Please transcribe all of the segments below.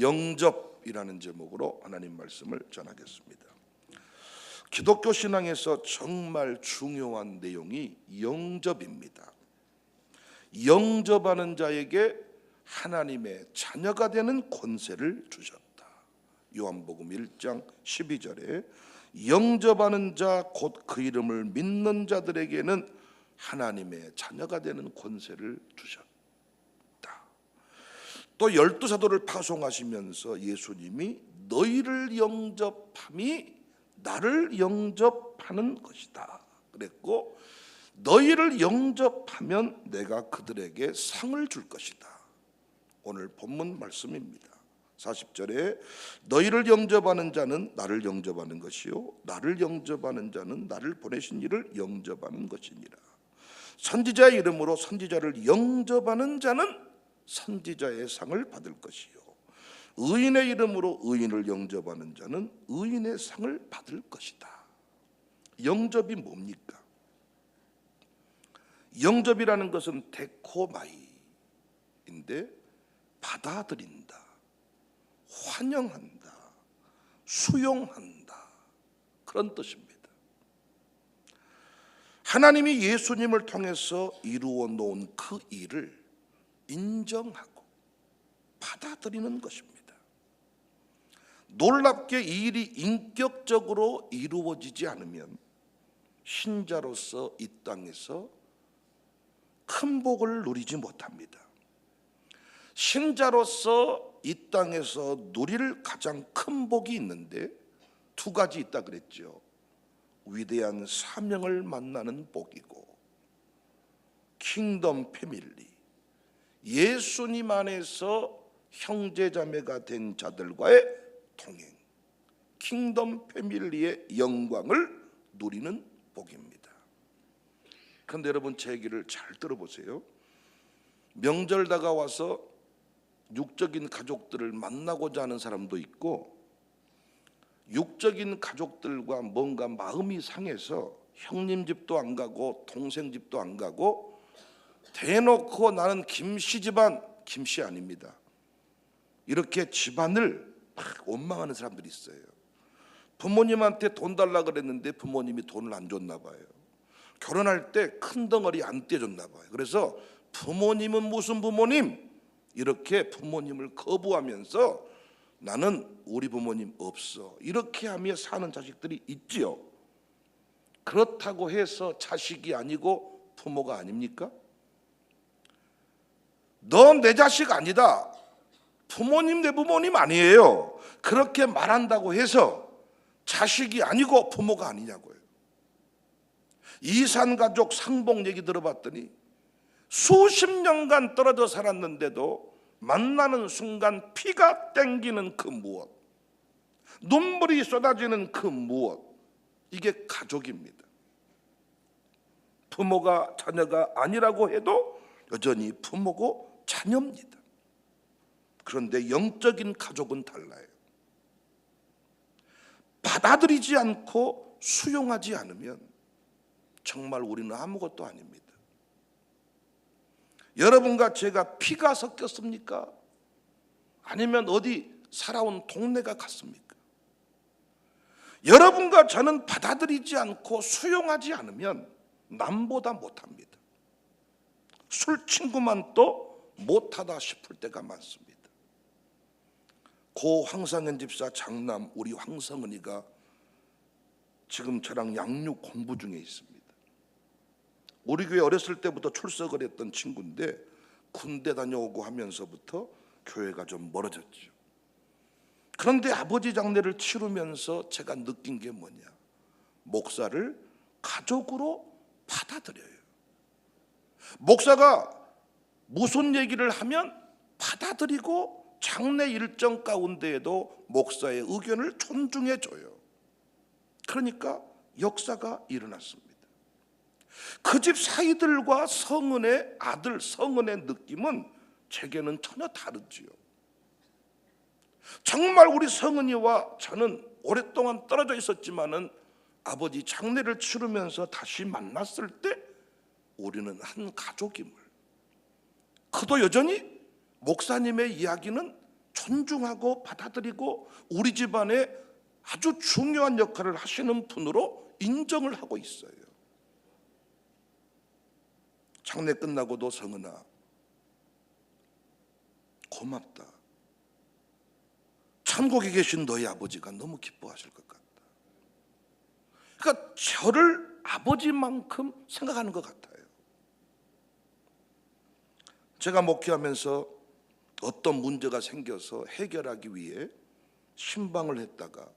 영접이라는 제목으로 하나님 말씀을 전하겠습니다. 기독교 신앙에서 정말 중요한 내용이 영접입니다. 영접하는 자에게 하나님의 자녀가 되는 권세를 주셨다. 요한복음 1장 12절에 영접하는 자 곧 그 이름을 믿는 자들에게는 하나님의 자녀가 되는 권세를 주셨다. 또 12사도를 파송하시면서 예수님이 너희를 영접함이 나를 영접하는 것이다 그랬고, 너희를 영접하면 내가 그들에게 상을 줄 것이다. 오늘 본문 말씀입니다. 40절에 너희를 영접하는 자는 나를 영접하는 것이요 나를 영접하는 자는 나를 보내신 이를 영접하는 것이니라. 선지자의 이름으로 선지자를 영접하는 자는 선지자의 상을 받을 것이요 의인의 이름으로 의인을 영접하는 자는 의인의 상을 받을 것이다. 영접이 뭡니까? 영접이라는 것은 데코마이인데 받아들인다, 환영한다, 수용한다, 그런 뜻입니다. 하나님이 예수님을 통해서 이루어 놓은 그 일을 인정하고 받아들이는 것입니다. 놀랍게 이 일이 인격적으로 이루어지지 않으면 신자로서 이 땅에서 큰 복을 누리지 못합니다. 신자로서 이 땅에서 누릴 가장 큰 복이 있는데 두 가지 있다 그랬죠. 위대한 사명을 만나는 복이고 킹덤 패밀리, 예수님 안에서 형제자매가 된 자들과의 동행, 킹덤 패밀리의 영광을 누리는 복입니다. 그런데 여러분 제 얘기를 잘 들어보세요. 명절 다가와서 육적인 가족들을 만나고자 하는 사람도 있고, 육적인 가족들과 뭔가 마음이 상해서 형님 집도 안 가고 동생 집도 안 가고 대놓고 나는 김씨 집안, 김씨 아닙니다. 이렇게 집안을 막 원망하는 사람들이 있어요. 부모님한테 돈 달라 그랬는데 부모님이 돈을 안 줬나 봐요. 결혼할 때 큰 덩어리 안 떼줬나 봐요. 그래서 부모님은 무슨 부모님? 이렇게 부모님을 거부하면서 나는 우리 부모님 없어, 이렇게 하며 사는 자식들이 있지요. 그렇다고 해서 자식이 아니고 부모가 아닙니까? 넌 내 자식 아니다, 부모님 내 부모님 아니에요, 그렇게 말한다고 해서 자식이 아니고 부모가 아니냐고요. 이산가족 상봉 얘기 들어봤더니 수십 년간 떨어져 살았는데도 만나는 순간 피가 땡기는 그 무엇, 눈물이 쏟아지는 그 무엇, 이게 가족입니다. 부모가 자녀가 아니라고 해도 여전히 부모고 자녀입니다. 그런데 영적인 가족은 달라요. 받아들이지 않고 수용하지 않으면 정말 우리는 아무것도 아닙니다. 여러분과 제가 피가 섞였습니까? 아니면 어디 살아온 동네가 같습니까? 여러분과 저는 받아들이지 않고 수용하지 않으면 남보다 못합니다. 술 친구만 또 못하다 싶을 때가 많습니다. 고 황상현 집사 장남 우리 황성은이가 지금 저랑 양육 공부 중에 있습니다. 우리 교회 어렸을 때부터 출석을 했던 친구인데 군대 다녀오고 하면서부터 교회가 좀 멀어졌죠. 그런데 아버지 장례를 치르면서 제가 느낀 게 뭐냐, 목사를 가족으로 받아들여요. 목사가 무슨 얘기를 하면 받아들이고 장례 일정 가운데에도 목사의 의견을 존중해 줘요. 그러니까 역사가 일어났습니다. 그 집 사이들과 성은의 아들 성은의 느낌은 제게는 전혀 다르지요. 정말 우리 성은이와 저는 오랫동안 떨어져 있었지만은 아버지 장례를 치르면서 다시 만났을 때 우리는 한 가족임을, 그도 여전히 목사님의 이야기는 존중하고 받아들이고 우리 집안에 아주 중요한 역할을 하시는 분으로 인정을 하고 있어요. 장례 끝나고도 성은아 고맙다. 천국에 계신 너희 아버지가 너무 기뻐하실 것 같다. 그러니까 저를 아버지만큼 생각하는 것 같아요. 제가 목회하면서 어떤 문제가 생겨서 해결하기 위해 신방을 했다가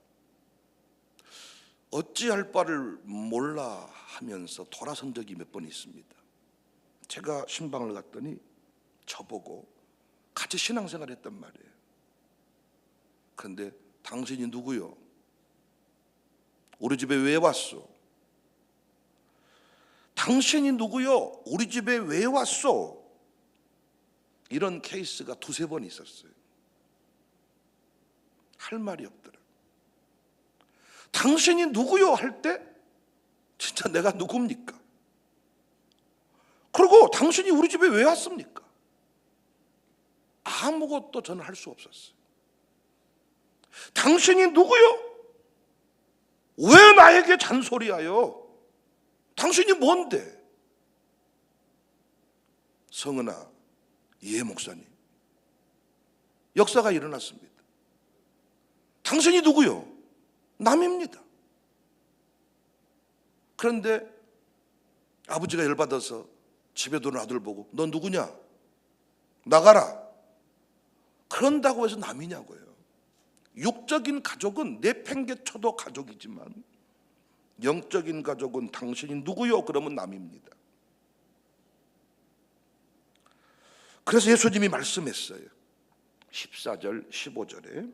어찌할 바를 몰라 하면서 돌아선 적이 몇 번 있습니다. 제가 신방을 갔더니 저보고 같이 신앙생활 했단 말이에요. 그런데 당신이 누구요? 우리 집에 왜 왔소? 당신이 누구요? 우리 집에 왜 왔소? 이런 케이스가 두세 번 있었어요. 할 말이 없더라. 당신이 누구요? 할 때 진짜 내가 누굽니까? 그리고 당신이 우리 집에 왜 왔습니까? 아무것도 저는 할 수 없었어요. 당신이 누구요? 왜 나에게 잔소리하여? 당신이 뭔데? 성은아, 예 목사님, 역사가 일어났습니다. 당신이 누구요? 남입니다. 그런데 아버지가 열받아서 집에 들어온 아들 보고 너 누구냐? 나가라. 그런다고 해서 남이냐고요. 육적인 가족은 내팽개쳐도 가족이지만 영적인 가족은 당신이 누구요? 그러면 남입니다. 그래서 예수님이 말씀했어요. 14절 15절에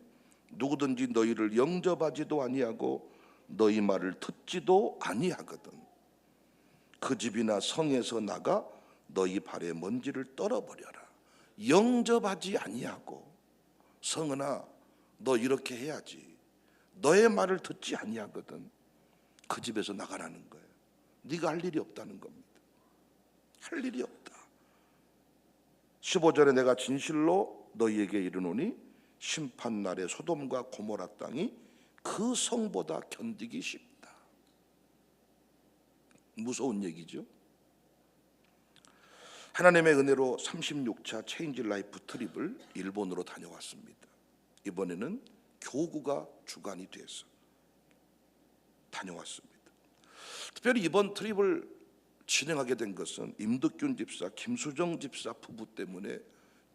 누구든지 너희를 영접하지도 아니하고 너희 말을 듣지도 아니하거든 그 집이나 성에서 나가 너희 발에 먼지를 떨어버려라. 영접하지 아니하고 성은아 너 이렇게 해야지. 너의 말을 듣지 아니하거든 그 집에서 나가라는 거예요. 네가 할 일이 없다는 겁니다. 할 일이 없다. 15절에 내가 진실로 너희에게 이르노니 심판날에 소돔과 고모라 땅이 그 성보다 견디기 쉽다. 무서운 얘기죠. 하나님의 은혜로 36차 체인지 라이프 트립을 일본으로 다녀왔습니다. 이번에는 교구가 주관이 돼서 다녀왔습니다. 특별히 이번 트립을 진행하게 된 것은 임덕균 집사, 김수정 집사 부부 때문에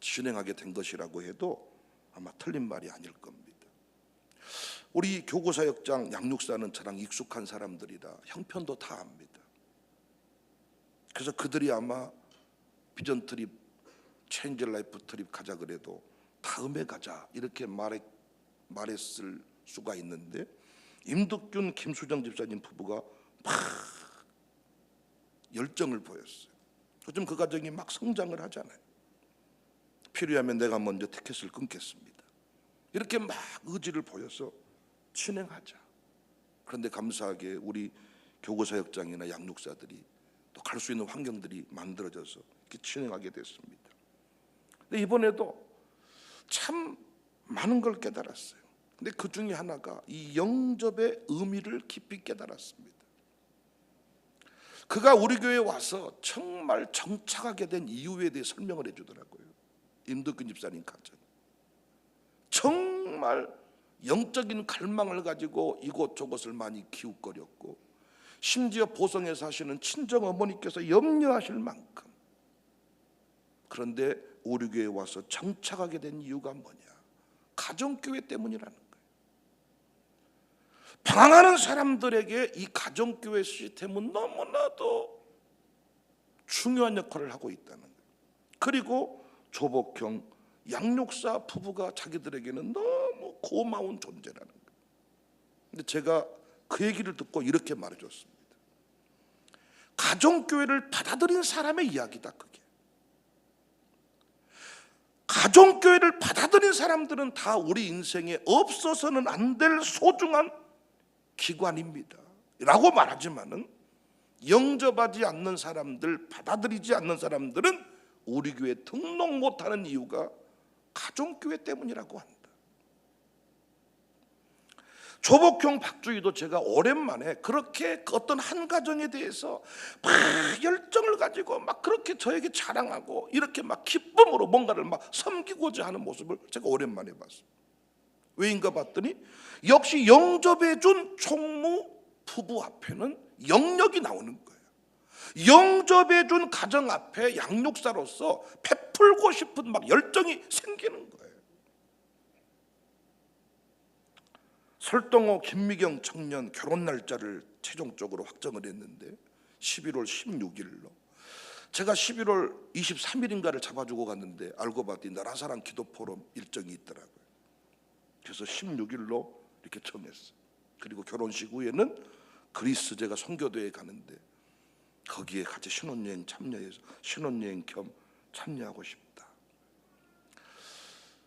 진행하게 된 것이라고 해도 아마 틀린 말이 아닐 겁니다. 우리 교구사역장 양육사는 저랑 익숙한 사람들이라 형편도 다 압니다. 그래서 그들이 아마 비전 트립, 체인지 라이프 트립 가자 그래도 다음에 가자 이렇게 말했을 수가 있는데 임덕균, 김수정 집사님 부부가 막 열정을 보였어요. 요즘 그 가정이 막 성장을 하잖아요. 필요하면 내가 먼저 티켓을 끊겠습니다. 이렇게 막 의지를 보여서 진행하자. 그런데 감사하게 우리 교구사역장이나 양육사들이 또 갈 수 있는 환경들이 만들어져서 이렇게 진행하게 됐습니다. 근데 이번에도 참 많은 걸 깨달았어요. 근데 그 중에 하나가 이 영접의 의미를 깊이 깨달았습니다. 그가 우리 교회에 와서 정말 정착하게 된 이유에 대해 설명을 해주더라고요. 임덕균 집사님 가정 정말 영적인 갈망을 가지고 이곳저곳을 많이 기웃거렸고 심지어 보성에 사시는 친정어머니께서 염려하실 만큼. 그런데 우리 교회에 와서 정착하게 된 이유가 뭐냐? 가정교회 때문이라는 거예요. 방황하는 사람들에게 이 가정교회 시스템은 너무나도 중요한 역할을 하고 있다는 거예요. 그리고 조복형 양육사 부부가 자기들에게는 너무 고마운 존재라는 거예요. 근데 제가 그 얘기를 듣고 이렇게 말해줬습니다. 가정교회를 받아들인 사람의 이야기다 그게. 가정교회를 받아들인 사람들은 다 우리 인생에 없어서는 안 될 소중한 기관입니다 라고 말하지만은 영접하지 않는 사람들, 받아들이지 않는 사람들은 우리 교회에 등록 못하는 이유가 가정교회 때문이라고 한다. 조복형 박주희도 제가 오랜만에 그렇게 어떤 한 가정에 대해서 막 열정을 가지고 막 그렇게 저에게 자랑하고 이렇게 막 기쁨으로 뭔가를 막 섬기고자 하는 모습을 제가 오랜만에 봤어요. 왜인가 봤더니 역시 영접해 준 총무 부부 앞에는 영역이 나오는 거예요. 영접해 준 가정 앞에 양육사로서 베풀고 싶은 막 열정이 생기는 거예요. 설동호 김미경 청년 결혼 날짜를 최종적으로 확정을 했는데 11월 16일로, 제가 11월 23일인가를 잡아주고 갔는데 알고 봤더니 나라사랑 기도포럼 일정이 있더라고요. 그래서 16일로 이렇게 정했어요. 그리고 결혼식 후에는 그리스 제가 선교대에 가는데 거기에 같이 신혼여행 참여해서 신혼여행 겸 참여하고 싶다.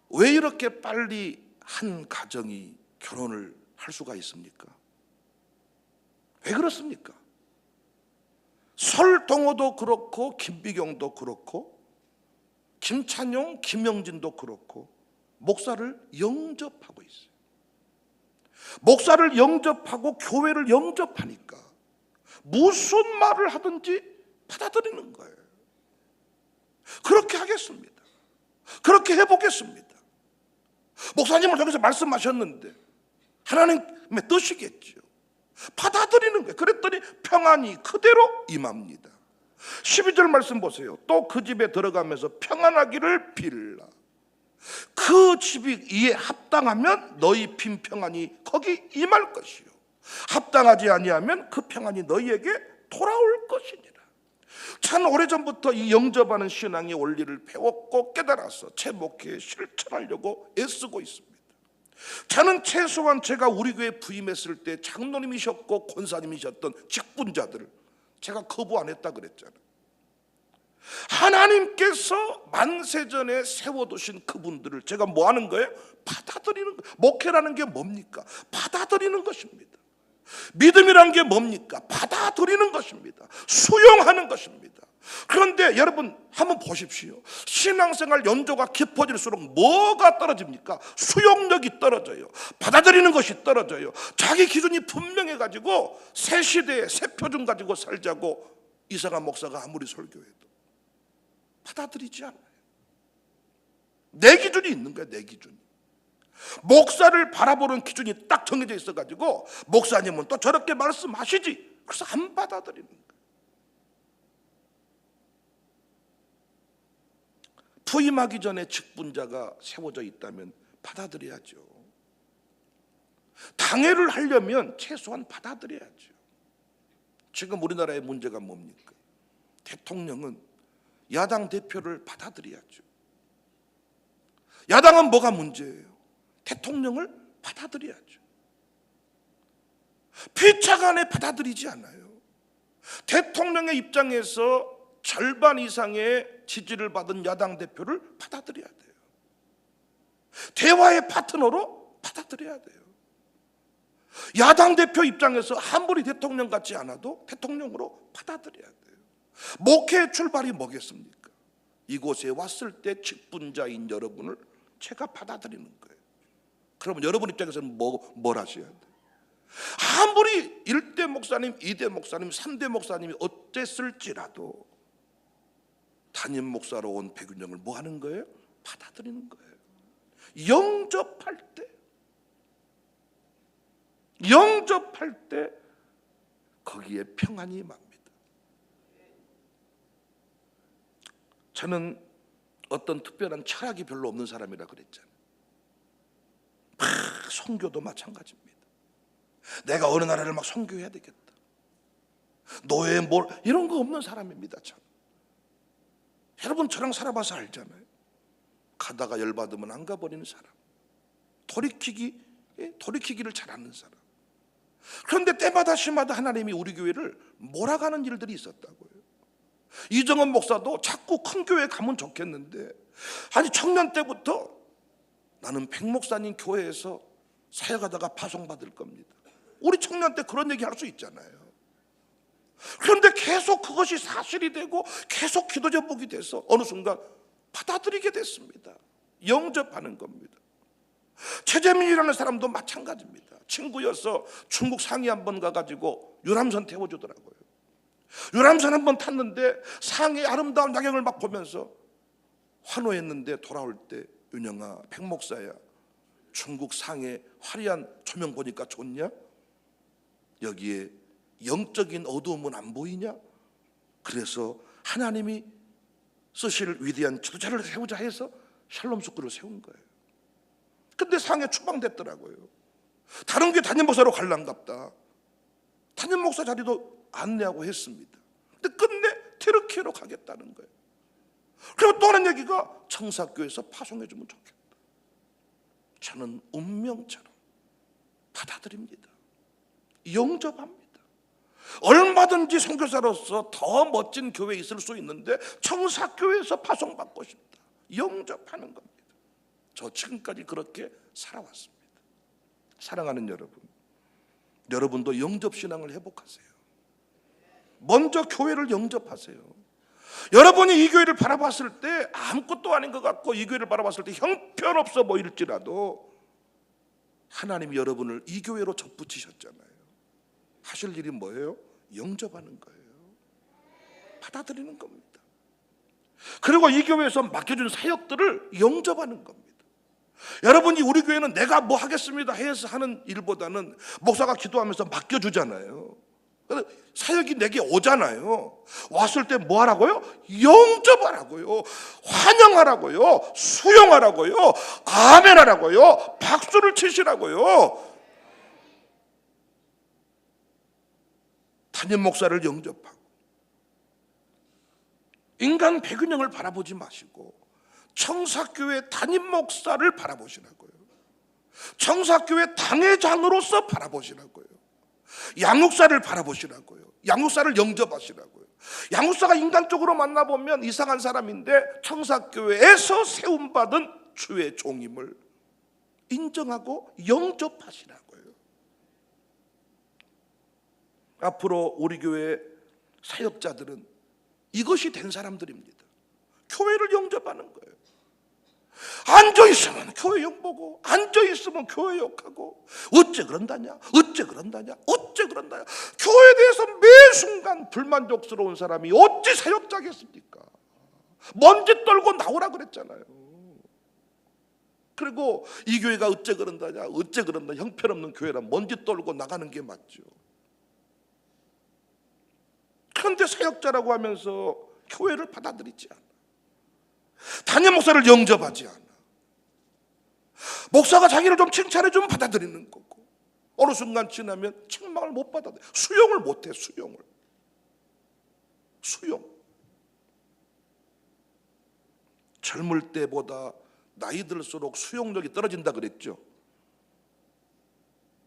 왜 이렇게 빨리 한 가정이 결혼을 할 수가 있습니까? 왜 그렇습니까? 설동호도 그렇고 김비경도 그렇고 김찬용, 김영진도 그렇고 목사를 영접하고 있어요. 목사를 영접하고 교회를 영접하니까 무슨 말을 하든지 받아들이는 거예요. 그렇게 하겠습니다. 그렇게 해보겠습니다. 목사님은 저기서 말씀하셨는데 하나님의 뜻이겠죠. 받아들이는 거예요. 그랬더니 평안이 그대로 임합니다. 12절 말씀 보세요. 또 그 집에 들어가면서 평안하기를 빌라. 그 집이 이에 합당하면 너희 빈 평안이 거기 임할 것이요, 합당하지 아니하면 그 평안이 너희에게 돌아올 것이니라. 참 오래전부터 이 영접하는 신앙의 원리를 배웠고 깨달아서 제 목회에 실천하려고 애쓰고 있습니다. 저는 최소한 제가 우리 교회 부임했을 때 장로님이셨고 권사님이셨던 직분자들을 제가 거부 안 했다 그랬잖아요. 하나님께서 만세전에 세워두신 그분들을 제가 뭐 하는 거예요? 받아들이는 거예요. 목회라는 게 뭡니까? 받아들이는 것입니다. 믿음이란 게 뭡니까? 받아들이는 것입니다. 수용하는 것입니다. 그런데 여러분 한번 보십시오. 신앙생활 연조가 깊어질수록 뭐가 떨어집니까? 수용력이 떨어져요. 받아들이는 것이 떨어져요. 자기 기준이 분명해가지고 새 시대에 새 표준 가지고 살자고 이상한 목사가 아무리 설교해도 받아들이지 않아요. 내 기준이 있는 거야. 내 기준이. 목사를 바라보는 기준이 딱 정해져 있어가지고 목사님은 또 저렇게 말씀하시지, 그래서 안 받아들이는 거예요. 부임하기 전에 직분자가 세워져 있다면 받아들여야죠. 당회를 하려면 최소한 받아들여야죠. 지금 우리나라의 문제가 뭡니까? 대통령은 야당 대표를 받아들여야죠. 야당은 뭐가 문제예요? 대통령을 받아들여야죠. 피차간에 받아들이지 않아요. 대통령의 입장에서 절반 이상의 지지를 받은 야당 대표를 받아들여야 돼요. 대화의 파트너로 받아들여야 돼요. 야당 대표 입장에서 아무리 대통령 같지 않아도 대통령으로 받아들여야 돼요. 목회의 출발이 뭐겠습니까? 이곳에 왔을 때 직분자인 여러분을 제가 받아들이는 거예요. 그러면 여러분 입장에서는 뭘 하셔야 돼요? 아무리 1대 목사님, 2대 목사님, 3대 목사님이 어땠을지라도 담임 목사로 온 백윤영을 뭐 하는 거예요? 받아들이는 거예요. 영접할 때 거기에 평안이 임합니다. 저는 어떤 특별한 철학이 별로 없는 사람이라 그랬잖아요. 선교도 마찬가지입니다. 내가 어느 나라를 막 선교해야 되겠다, 노예 뭘 이런 거 없는 사람입니다. 참. 여러분 저랑 살아봐서 알잖아요. 가다가 열받으면 안 가버리는 사람, 돌이키기를 잘하는 사람. 그런데 때마다 시마다 하나님이 우리 교회를 몰아가는 일들이 있었다고요. 이정은 목사도 자꾸 큰 교회 가면 좋겠는데, 아니 청년 때부터 나는 백 목사님 교회에서 사역하다가 파송받을 겁니다. 우리 청년 때 그런 얘기 할 수 있잖아요. 그런데 계속 그것이 사실이 되고 계속 기도 제목이 돼서 어느 순간 받아들이게 됐습니다. 영접하는 겁니다. 최재민이라는 사람도 마찬가지입니다. 친구여서 중국 상해 한번 가가지고 유람선 태워주더라고요. 유람선 한번 탔는데 상해의 아름다운 야경을 막 보면서 환호했는데 돌아올 때 윤영아, 백목사야, 중국 상해 화려한 조명 보니까 좋냐? 여기에 영적인 어두움은 안 보이냐? 그래서 하나님이 쓰실 위대한 지도자를 세우자 해서 샬롬 스쿨을 세운 거예요. 근데 상해 추방됐더라고요. 다른 게 담임 목사로 갈란갑다. 담임 목사 자리도 안내하고 했습니다. 근데 끝내 튀르키예로 가겠다는 거예요. 그리고 또 하는 얘기가 청사교에서 파송해주면 좋겠다. 저는 운명처럼 받아들입니다. 영접합니다. 얼마든지 선교사로서 더 멋진 교회에 있을 수 있는데 청사교회에서 파송받고 싶다. 영접하는 겁니다. 저 지금까지 그렇게 살아왔습니다. 사랑하는 여러분, 여러분도 영접신앙을 회복하세요. 먼저 교회를 영접하세요. 여러분이 이 교회를 바라봤을 때 아무것도 아닌 것 같고 이 교회를 바라봤을 때 형편없어 보일지라도 하나님이 여러분을 이 교회로 접붙이셨잖아요. 하실 일이 뭐예요? 영접하는 거예요. 받아들이는 겁니다. 그리고 이 교회에서 맡겨준 사역들을 영접하는 겁니다. 여러분이 우리 교회는 내가 뭐 하겠습니다 해서 하는 일보다는 목사가 기도하면서 맡겨주잖아요. 사역이 내게 오잖아요. 왔을 때 뭐 하라고요? 영접하라고요. 환영하라고요. 수용하라고요. 아멘하라고요. 박수를 치시라고요. 담임 목사를 영접하고 인간 백은영을 바라보지 마시고 청사교회 담임 목사를 바라보시라고요. 청사교회 당회장으로서 바라보시라고요. 양육사를 바라보시라고요. 양육사를 영접하시라고요. 양육사가 인간적으로 만나보면 이상한 사람인데 청사교회에서 세움받은 주의 종임을 인정하고 영접하시라고요. 앞으로 우리 교회 사역자들은 이것이 된 사람들입니다. 교회를 영접하는 거예요. 앉아있으면 교회 욕보고 앉아있으면 교회 욕하고 어째 그런다냐 어째 그런다냐 어째 그런다냐. 교회에 대해서 매 순간 불만족스러운 사람이 어찌 사역자겠습니까? 먼지 떨고 나오라 그랬잖아요. 그리고 이 교회가 어째 그런다냐 어째 그런다. 형편없는 교회라 먼지 떨고 나가는 게 맞죠. 그런데 사역자라고 하면서 교회를 받아들이지 않아. 담임 목사를 영접하지 않아. 목사가 자기를 좀 칭찬해주면 받아들이는 거고 어느 순간 지나면 책망을 못 받아들여. 수용을 못해. 수용. 젊을 때보다 나이 들수록 수용력이 떨어진다 그랬죠.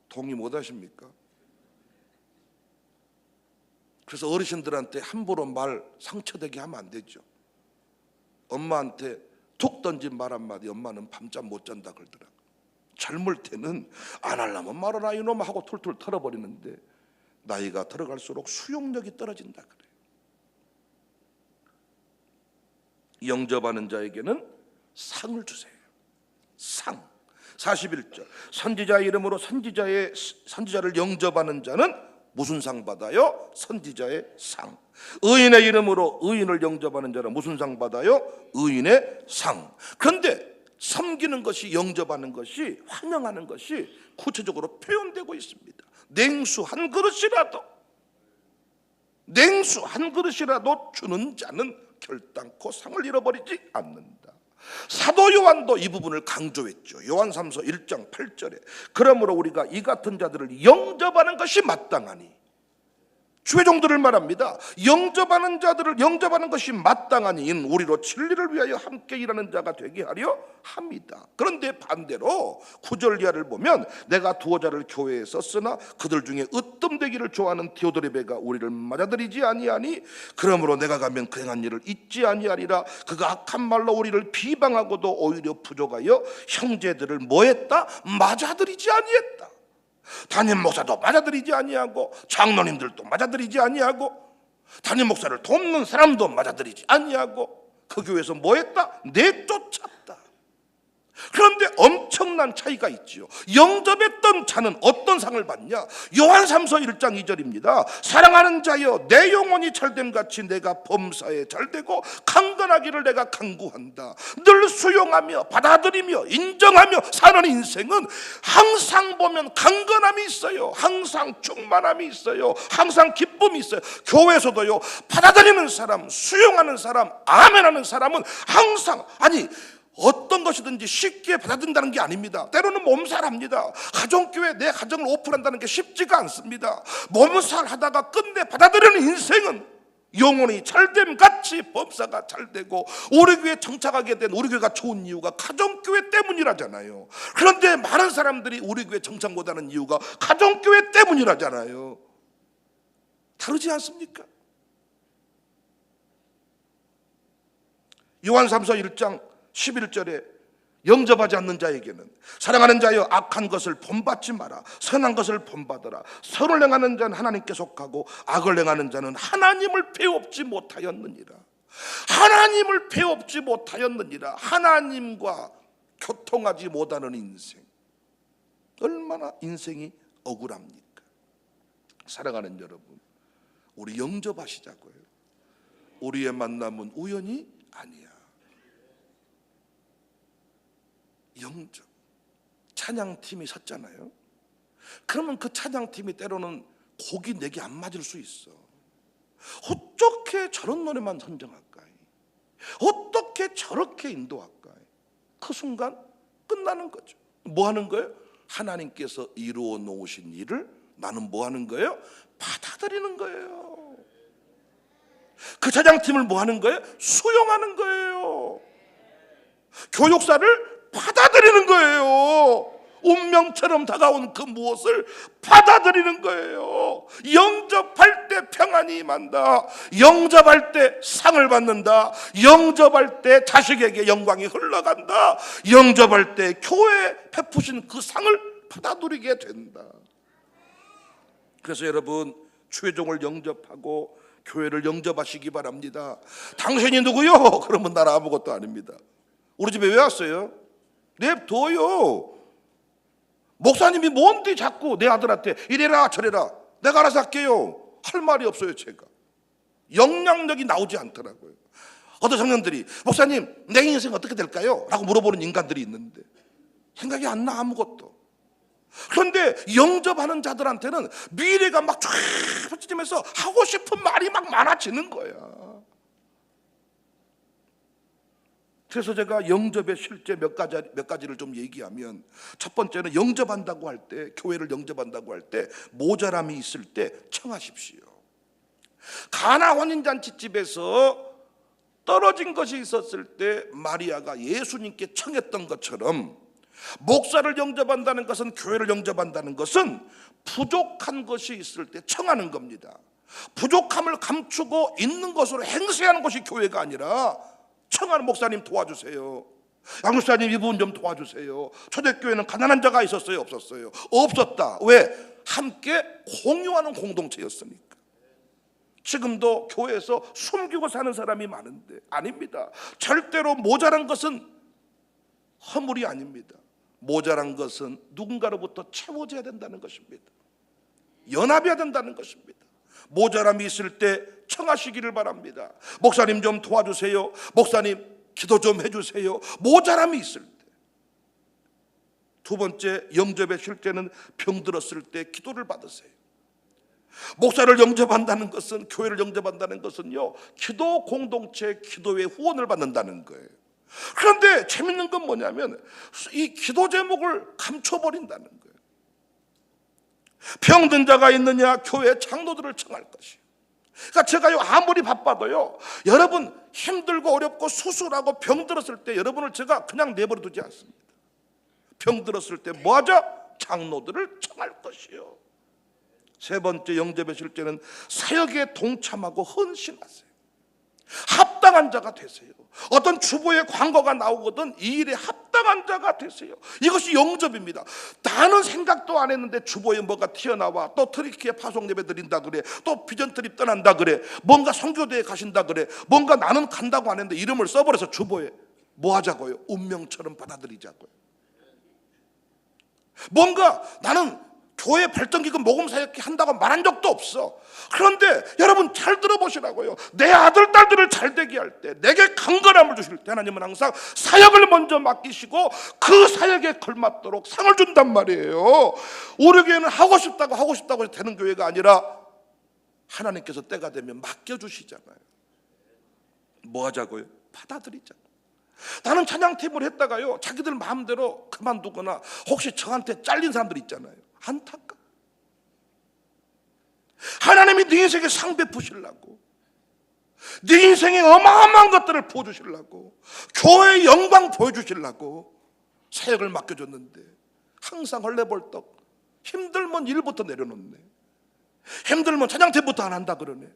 동의 못 하십니까? 그래서 어르신들한테 함부로 말 상처되게 하면 안 되죠. 엄마한테 툭 던진 말 한마디 엄마는 밤잠 못 잔다 그러더라. 젊을 때는 안 하려면 말아라 이놈 하고 툴툴 털어버리는데 나이가 들어갈수록 수용력이 떨어진다 그래요. 영접하는 자에게는 상을 주세요. 상. 41절 선지자의 이름으로 선지자를 영접하는 자는 무슨 상 받아요? 선지자의 상. 의인의 이름으로 의인을 영접하는 자는 무슨 상 받아요? 의인의 상. 그런데 섬기는 것이 영접하는 것이 환영하는 것이 구체적으로 표현되고 있습니다. 냉수 한 그릇이라도 주는 자는 결단코 상을 잃어버리지 않는다. 사도 요한도 이 부분을 강조했죠. 요한삼서 1장 8절에 그러므로 우리가 이 같은 자들을 영접하는 것이 마땅하니, 주의 종들을 말합니다. 영접하는 자들을 영접하는 것이 마땅하니 우리로 진리를 위하여 함께 일하는 자가 되게 하려 합니다. 그런데 반대로 9절 이하를 보면 내가 두어 자를 교회에 썼으나 그들 중에 으뜸되기를 좋아하는 디오드레베가 우리를 맞아들이지 아니하니 그러므로 내가 가면 그 행한 일을 잊지 아니하리라. 그가 악한 말로 우리를 비방하고도 오히려 부족하여 형제들을 뭐했다? 맞아들이지 아니했다. 담임 목사도 맞아들이지 아니하고 장로님들도 맞아들이지 아니하고 담임 목사를 돕는 사람도 맞아들이지 아니하고 그 교회에서 뭐했다? 내쫓았다. 그런데 엄청난 차이가 있지요. 영접했던 자는 어떤 상을 받냐? 요한 3서 1장 2절입니다. 사랑하는 자여, 내 영혼이 잘됨같이 내가 범사에 잘되고 강건하기를 내가 간구한다. 늘 수용하며 받아들이며 인정하며 사는 인생은 항상 보면 강건함이 있어요. 항상 충만함이 있어요. 항상 기쁨이 있어요. 교회에서도요, 받아들이는 사람, 수용하는 사람, 아멘하는 사람은 항상, 어떤 것이든지 쉽게 받아들인다는 게 아닙니다. 때로는 몸살합니다. 가정교회 내 가정을 오픈한다는 게 쉽지가 않습니다. 몸살하다가 끝내 받아들이는 인생은 영혼이 잘됨 같이 범사가 잘되고, 우리 교회에 정착하게 된 우리 교회가 좋은 이유가 가정교회 때문이라잖아요. 그런데 많은 사람들이 우리 교회 정착 못하는 이유가 가정교회 때문이라잖아요. 다르지 않습니까? 요한 3서 1장 11절에 영접하지 않는 자에게는 사랑하는 자여, 악한 것을 본받지 마라. 선한 것을 본받아라. 선을 행하는 자는 하나님께 속하고 악을 행하는 자는 하나님을 배웁지 못하였느니라. 하나님을 배웁지 못하였느니라. 하나님과 교통하지 못하는 인생, 얼마나 인생이 억울합니까? 사랑하는 여러분, 우리 영접하시자고요. 우리의 만남은 우연이 아니야. 영접. 찬양팀이 섰잖아요. 그러면 그 찬양팀이 때로는 곡이 내게 안 맞을 수 있어. 어떻게 저런 노래만 선정할까? 어떻게 저렇게 인도할까? 그 순간 끝나는 거죠. 뭐 하는 거예요? 하나님께서 이루어 놓으신 일을 나는 뭐 하는 거예요? 받아들이는 거예요. 그 찬양팀을 뭐 하는 거예요? 수용하는 거예요. 교육사를 받아들이는 거예요. 운명처럼 다가온 그 무엇을 받아들이는 거예요. 영접할 때 평안이 임한다. 영접할 때 상을 받는다. 영접할 때 자식에게 영광이 흘러간다. 영접할 때 교회에 베푸신 그 상을 받아들이게 된다. 그래서 여러분, 최종을 영접하고 교회를 영접하시기 바랍니다. 당신이 누구요? 그러면 나는 아무것도 아닙니다. 우리 집에 왜 왔어요? 냅둬요. 목사님이 뭔데 자꾸 내 아들한테 이래라 저래라, 내가 알아서 할게요, 할 말이 없어요. 제가 영향력이 나오지 않더라고요. 어떤 청년들이 목사님 내 인생 어떻게 될까요? 라고 물어보는 인간들이 있는데 생각이 안 나, 아무것도. 그런데 영접하는 자들한테는 미래가 막 쫙 펼쳐지면서 하고 싶은 말이 막 많아지는 거야. 그래서 제가 영접의 실제 몇 가지를 좀 얘기하면, 첫 번째는 영접한다고 할 때, 교회를 영접한다고 할 때 모자람이 있을 때 청하십시오. 가나 혼인잔치집에서 떨어진 것이 있었을 때 마리아가 예수님께 청했던 것처럼, 목사를 영접한다는 것은, 교회를 영접한다는 것은 부족한 것이 있을 때 청하는 겁니다. 부족함을 감추고 있는 것으로 행세하는 것이 교회가 아니라, 청하는 목사님 도와주세요. 양 목사님 이 부분 좀 도와주세요. 초대교회는 가난한 자가 있었어요? 없었어요? 없었다. 왜? 함께 공유하는 공동체였으니까. 지금도 교회에서 숨기고 사는 사람이 많은데 아닙니다. 절대로 모자란 것은 허물이 아닙니다. 모자란 것은 누군가로부터 채워져야 된다는 것입니다. 연합해야 된다는 것입니다. 모자람이 있을 때 청하시기를 바랍니다. 목사님 좀 도와주세요. 목사님 기도 좀 해주세요. 모자람이 있을 때. 두 번째, 영접의 실제는 병들었을 때 기도를 받으세요. 목사를 영접한다는 것은, 교회를 영접한다는 것은요, 기도 공동체, 기도의 후원을 받는다는 거예요. 그런데 재밌는 건 뭐냐면 이 기도 제목을 감춰버린다는 거예요. 병든 자가 있느냐, 교회 장로들을 청할 것이요. 그러니까 제가요, 아무리 바빠도요, 여러분 힘들고 어렵고 수술하고 병들었을 때 여러분을 제가 그냥 내버려 두지 않습니다. 병들었을 때 뭐하죠? 장로들을 청할 것이요. 세 번째, 영접의 실제는 사역에 동참하고 헌신하세요. 합당한 자가 되세요. 어떤 주보에 광고가 나오거든 이 일에 합당한 자가 되세요. 이것이 영접입니다. 나는 생각도 안 했는데 주보에 뭐가 튀어나와, 또 트리키에 파송 예배 드린다 그래, 또 비전 트립 떠난다 그래, 뭔가 선교대에 가신다 그래, 뭔가 나는 간다고 안 했는데 이름을 써버려서 주보에. 뭐 하자고요? 운명처럼 받아들이자고요. 뭔가 나는 교회 발전기금 모금 사역회 한다고 말한 적도 없어. 그런데 여러분 잘 들어보시라고요. 내 아들 딸들을 잘 되게 할 때, 내게 강건함을 주실 때 하나님은 항상 사역을 먼저 맡기시고 그 사역에 걸맞도록 상을 준단 말이에요. 우리 교회는 하고 싶다고 되는 교회가 아니라 하나님께서 때가 되면 맡겨주시잖아요. 뭐 하자고요? 받아들이자고. 나는 찬양팀을 했다가요, 자기들 마음대로 그만두거나 혹시 저한테 잘린 사람들 있잖아요. 안타까워. 하나님이 네 인생에 상 베푸시려고, 네 인생에 어마어마한 것들을 부어주시려고, 교회의 영광 보여주시려고 사역을 맡겨줬는데 항상 헐레벌떡, 힘들면 일부터 내려놓네, 힘들면 찬양팀부터 안 한다 그러네.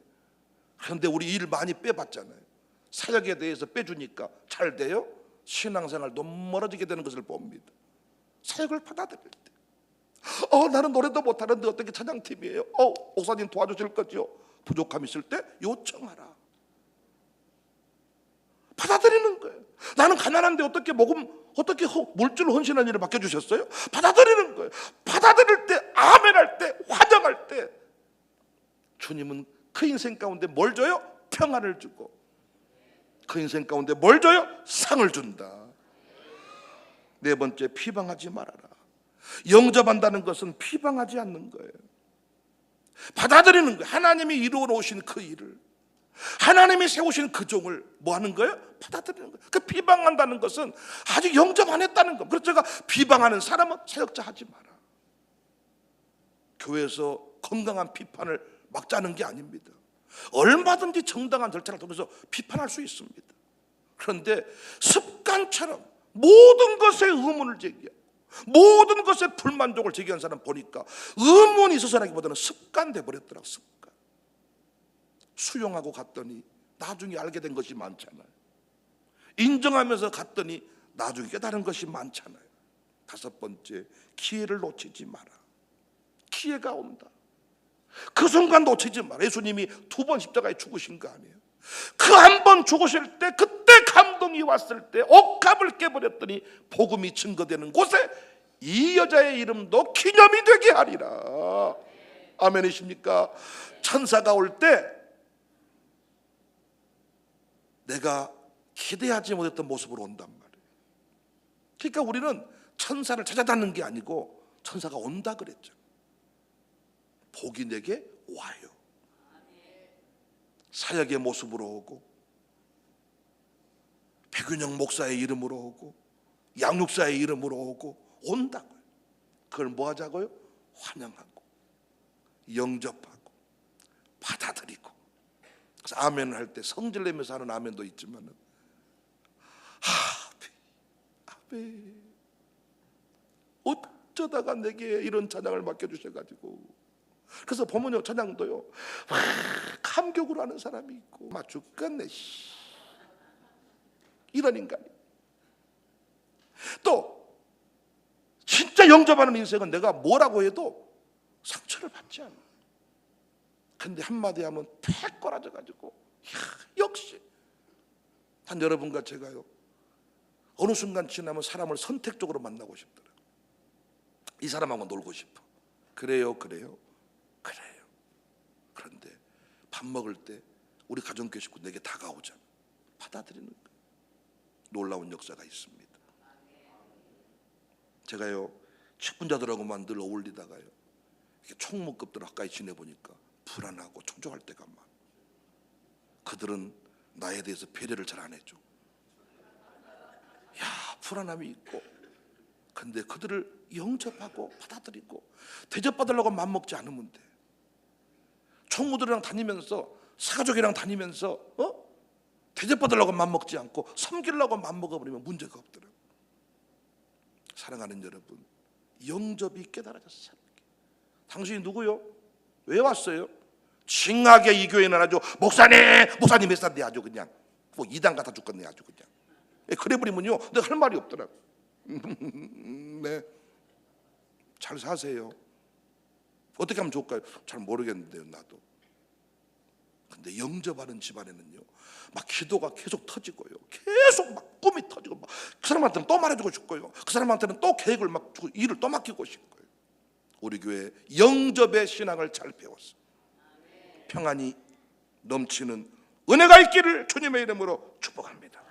그런데 우리 일 많이 빼봤잖아요. 사역에 대해서 빼주니까 잘 돼요? 신앙생활 너무 멀어지게 되는 것을 봅니다. 사역을 받아들일 때, 나는 노래도 못하는데 어떻게 찬양팀이에요? 목사님 도와주실 거죠? 부족함 있을 때 요청하라. 받아들이는 거예요. 나는 가난한데 어떻게 물질 헌신한 일을 맡겨주셨어요? 받아들이는 거예요. 받아들일 때, 아멘할 때, 환영할 때 주님은 그 인생 가운데 뭘 줘요? 평안을 주고, 그 인생 가운데 뭘 줘요? 상을 준다. 네 번째, 비방하지 말아라. 영접한다는 것은 비방하지 않는 거예요. 받아들이는 거예요. 하나님이 이루어 놓으신 그 일을, 하나님이 세우신 그 종을 뭐 하는 거예요? 받아들이는 거예요. 그 비방한다는 것은 아직 영접 안 했다는 거. 그래서 제가 비방하는 사람은 사역자 하지 마라. 교회에서 건강한 비판을 막자는 게 아닙니다. 얼마든지 정당한 절차를 통해서 비판할 수 있습니다. 그런데 습관처럼 모든 것에 의문을 제기하고 모든 것에 불만족을 제기한 사람 보니까 의문이 있어서라기보다는 습관 돼버렸더라고. 습관. 수용하고 갔더니 나중에 알게 된 것이 많잖아요. 인정하면서 갔더니 나중에 깨달은 것이 많잖아요. 다섯 번째, 기회를 놓치지 마라. 기회가 온다. 그 순간 놓치지 마라. 예수님이 2번 십자가에 죽으신 거 아니에요? 그 한 번 죽으실 때, 그때 감동이 왔을 때 옥합을 깨버렸더니 복음이 증거되는 곳에 이 여자의 이름도 기념이 되게 하리라. 아멘이십니까? 천사가 올 때 내가 기대하지 못했던 모습으로 온단 말이에요. 그러니까 우리는 천사를 찾아다는 게 아니고 천사가 온다 그랬죠. 복이 내게 와요. 사역의 모습으로 오고, 백윤영 목사의 이름으로 오고, 양육사의 이름으로 오고 온다고요. 그걸 뭐 하자고요? 환영하고, 영접하고, 받아들이고. 그래서 아멘을 할 때 성질 내면서 하는 아멘도 있지만은 아멘, 어쩌다가 내게 이런 찬양을 맡겨주셔가지고. 그래서 보면요, 찬양도요, 감격으로 하는 사람이 있고, 죽겠네 이런 인간이. 또 진짜 영접하는 인생은 내가 뭐라고 해도 상처를 받지 않아. 근데 한마디 하면 팩 꼬라져가지고, 역시 한 여러분과 제가요, 어느 순간 지나면 사람을 선택적으로 만나고 싶더라고요. 이 사람하고 놀고 싶어. 그래요. 그런데 밥 먹을 때 우리 가정교회 식구 내게 다가오잖아. 받아들이는 거예요. 놀라운 역사가 있습니다. 제가요, 직분자들하고만 늘 어울리다가요, 총무급들 가까이 지내보니까 불안하고 초조할 때가 많아. 그들은 나에 대해서 배려를 잘 안 해줘. 불안함이 있고. 근데 그들을 영접하고 받아들이고 대접받으려고 맘먹지 않으면 돼. 총무들이랑 다니면서, 사가족이랑 다니면서 대접받으려고 맘먹지 않고 섬기려고 맘먹어버리면 문제가 없더라고. 사랑하는 여러분, 영접이 깨달아졌어요. 당신이 누구요? 왜 왔어요? 징하게 이 교회는 아주 목사님 했었는데 아주 그냥 뭐 이단 같아 죽겠네 아주 그냥. 그래 버리면요, 내가 할 말이 없더라고. 네, 잘 사세요. 어떻게 하면 좋을까요? 잘 모르겠는데요, 나도. 근데 영접하는 집안에는요, 막 기도가 계속 터지고요, 계속 막 꿈이 터지고 그 사람한테는 또 말해주고 싶고요. 그 사람한테는 또 계획을 막 주고 일을 또 맡기고 싶고요. 우리 교회 영접의 신앙을 잘 배웠어. 평안이 넘치는 은혜가 있기를 주님의 이름으로 축복합니다.